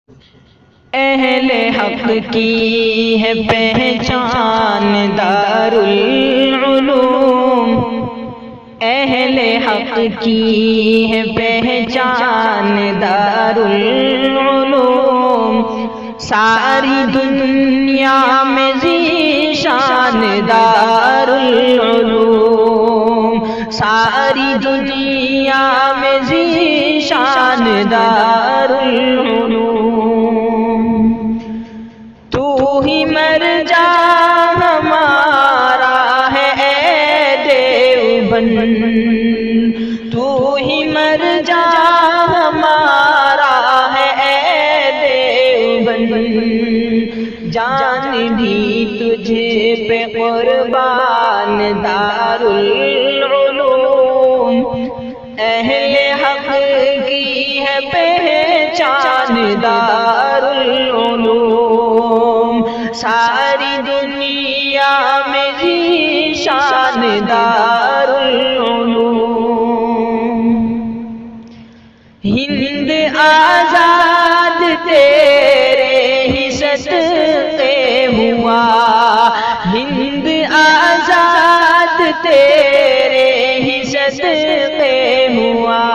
اہل حق کی ہے پہچان دارالعلوم، اہل حق کی ہے پہچان دارالعلوم، ساری دنیا میں ذیشان دارالعلوم، ساری دنیا میں ذیشان دارالعلوم۔ تو ہی مرجع ہمارا ہے اے دیوبند، تو ہی مرجع ہمارا ہے اے دیوبند، جان بھی تجھے پہ قربان دارالعلوم، اہل حق کی ہے پہچان دارالعلوم، ساری دنیا میں ذیشان دارالعلوم۔ ہند آزاد تیرے ہی صدقے ہوا، ہند آزاد تیرے ہی صدقے ہوا،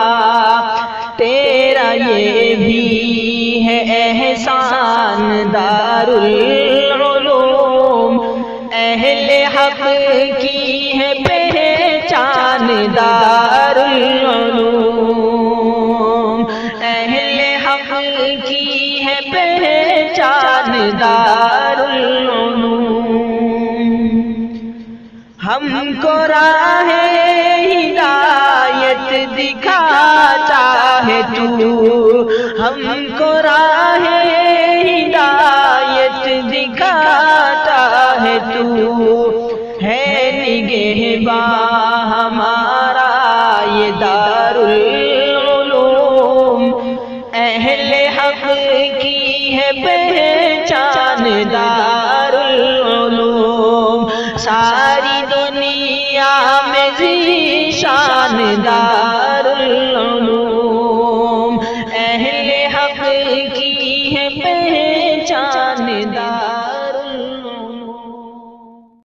تیرا یہ بھی ہے احسان دارالعلوم، اہل حق کی ہے پہچان دارالعلوم، اہل حق کی ہے پہچان دارالعلوم۔ ہم کو راہ ہدایت دکھاتا ہے تو، ہم کو راہ ہدایت دکھاتا ہے تو، ہے نگہباں ہمارا یہ دارالعلوم، اہل حق کی ہے پہچان دارالعلوم، ساری دنیا میں ذیشان دار